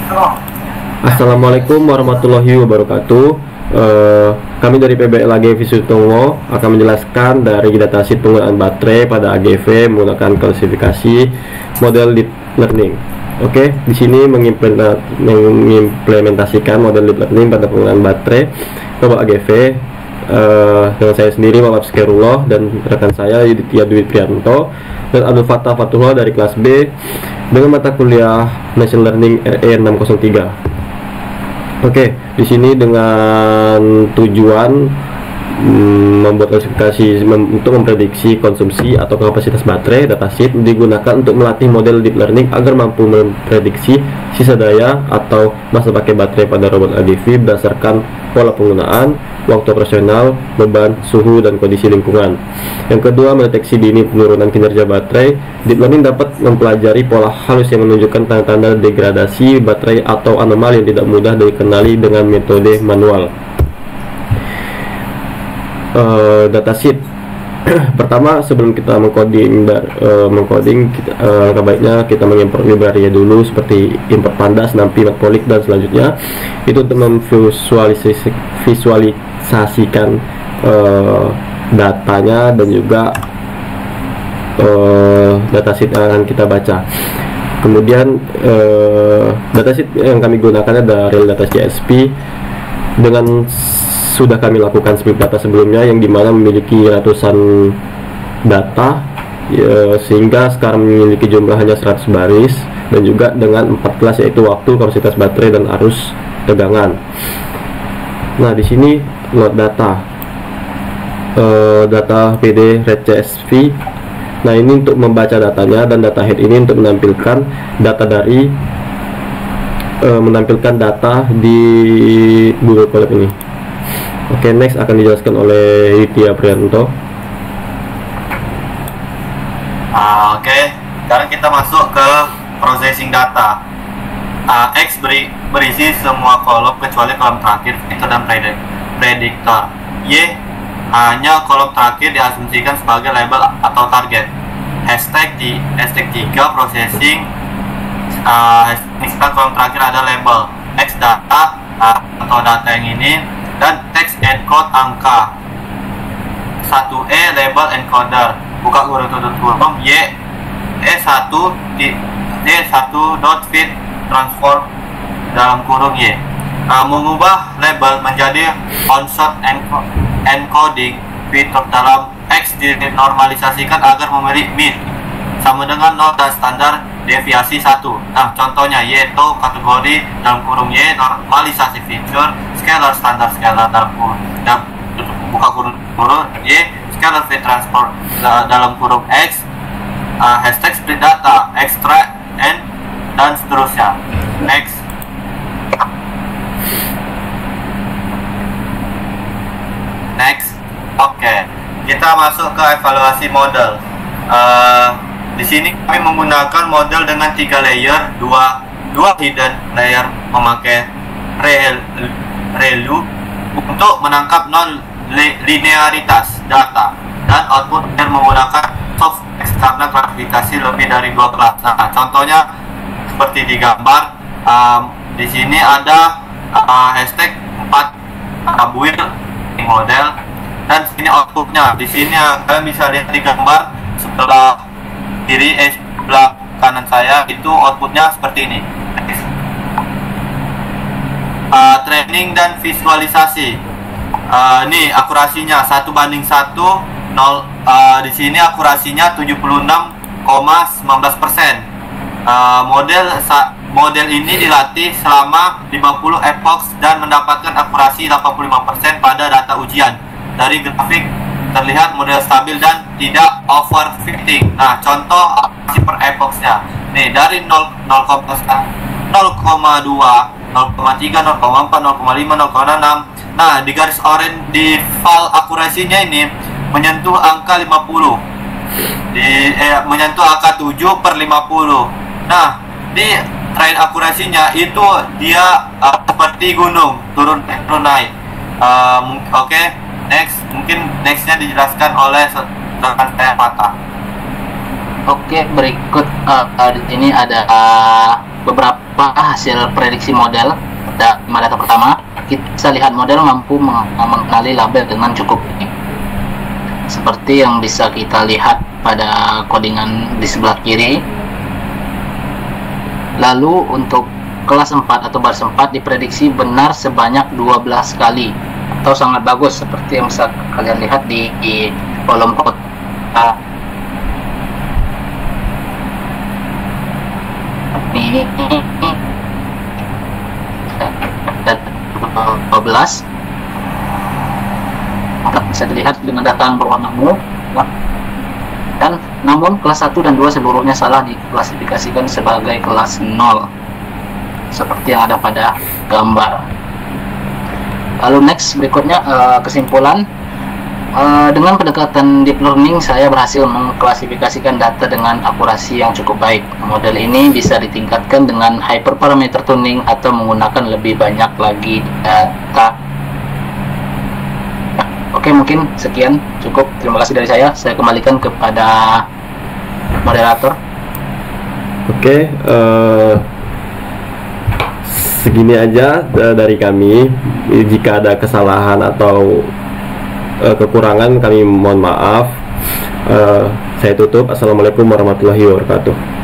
Assalamualaikum warahmatullahi wabarakatuh. Kami dari PBL AGV Sutongo akan menjelaskan dari datasheet penggunaan baterai pada AGV menggunakan klasifikasi model deep learning. Oke, di sini mengimplementasikan model deep learning pada penggunaan baterai pada AGV dengan saya sendiri Muhammad Skerullah dan rekan saya Yudhitya Dwi Prianto dan Abdul Fattah Fatullah dari kelas B dengan mata kuliah Machine Learning RE 603. Oke, di sini dengan tujuan membuat klasifikasi untuk memprediksi konsumsi atau kapasitas baterai. Datasheet digunakan untuk melatih model deep learning agar mampu memprediksi sisa daya atau masa pakai baterai pada robot AGV berdasarkan pola penggunaan, waktu operasional, beban, suhu, dan kondisi lingkungan. Yang kedua, mendeteksi dini penurunan kinerja baterai. Deep learning dapat mempelajari pola halus yang menunjukkan tanda-tanda degradasi baterai atau anomali yang tidak mudah dikenali dengan metode manual. Datasheet pertama, sebelum kita mengcoding baiknya kita mengimport library dulu seperti import pandas, numpy, matplotlib dan selanjutnya itu untuk memvisualisasikan datanya dan juga datasheet yang akan kita baca. Kemudian datasheet yang kami gunakan ada Real Data CSP dengan sudah kami lakukan split data sebelumnya yang dimana memiliki ratusan data sehingga sekarang memiliki jumlah hanya 100 baris dan juga dengan 4 kelas yaitu waktu, kapasitas baterai, dan arus tegangan. Nah, di sini load data data PD Red CSV. Nah, ini untuk membaca datanya dan data head ini untuk menampilkan data di Google Colab ini. Oke, next akan dijelaskan oleh Yudhitya Prianto. Oke, sekarang kita masuk ke processing data. X berisi semua kolom kecuali kolom terakhir, vector dan prediktor. Y hanya kolom terakhir diasumsikan sebagai label atau target. Hashtag 3 processing. Misalkan kolom terakhir ada label. X data atau data yang ini, dan text encode angka. 1E label encoder, buka kurung tutup kurung. Y E1 dot fit transform dalam kurung Y. Mengubah label menjadi onshot encoding fitur dalam X dinormalisasikan agar memberi min sama dengan 0 dan standar deviasi 1. Nah, contohnya yaitu kategori dalam kurung Y normalisasi fitur scalar standar scalar dalam kurung buka kurung Y scalar fit transport dalam kurung X, hashtag split data, extract, and dan seterusnya. Next. Oke, kita masuk ke evaluasi model. Di sini kami menggunakan model dengan 3 layer, dua hidden layer memakai ReLU untuk menangkap non linearitas data, dan output yang menggunakan soft text karena klasifikasi lebih dari 2 kelas. Nah, contohnya seperti di gambar. Di sini ada hashtag 4 build model, dan sini outputnya. Di sini kalian bisa lihat di gambar sebelah kiri, sebelah kanan saya itu outputnya seperti ini. Training dan visualisasi. Ini akurasinya 1:1, 0. Di sini akurasinya 76,19%. Model ini dilatih selama 50 epochs dan mendapatkan akurasi 85% pada data ujian. Dari grafik terlihat model stabil dan tidak overfitting. Nah, contoh akurasi per epochsnya. Nih, dari 0,2, 0,3, 0,4, 0,5, 0,6. Nah, di garis oranye di file akurasinya ini menyentuh angka 50. Menyentuh angka 7/50. Nah, di train akurasinya itu dia seperti gunung, turun naik. Oke. Next, mungkin nextnya dijelaskan oleh rekan saya Fatah. Oke, berikut di sini ada beberapa hasil prediksi model. Pada data pertama, kita lihat model mampu mengenali label dengan cukup baik, seperti yang bisa kita lihat pada codingan di sebelah kiri. Lalu untuk kelas 4 atau baris 4 diprediksi benar sebanyak 12 kali, atau sangat bagus seperti yang bisa kalian lihat di kolom code. 12 bisa dilihat dengan data yang berwarna ungu, dan namun kelas 1 dan 2 seluruhnya salah diklasifikasikan sebagai kelas 0 seperti yang ada pada gambar. Lalu next, berikutnya kesimpulan. Dengan pendekatan deep learning, saya berhasil mengklasifikasikan data dengan akurasi yang cukup baik. Model ini bisa ditingkatkan dengan hyperparameter tuning atau menggunakan lebih banyak lagi data. Oke, mungkin sekian cukup. Terima kasih dari saya. Saya kembalikan kepada moderator. Oke, segini aja dari kami. Jika ada kesalahan atau kekurangan, kami mohon maaf. Saya tutup. Assalamualaikum warahmatullahi wabarakatuh.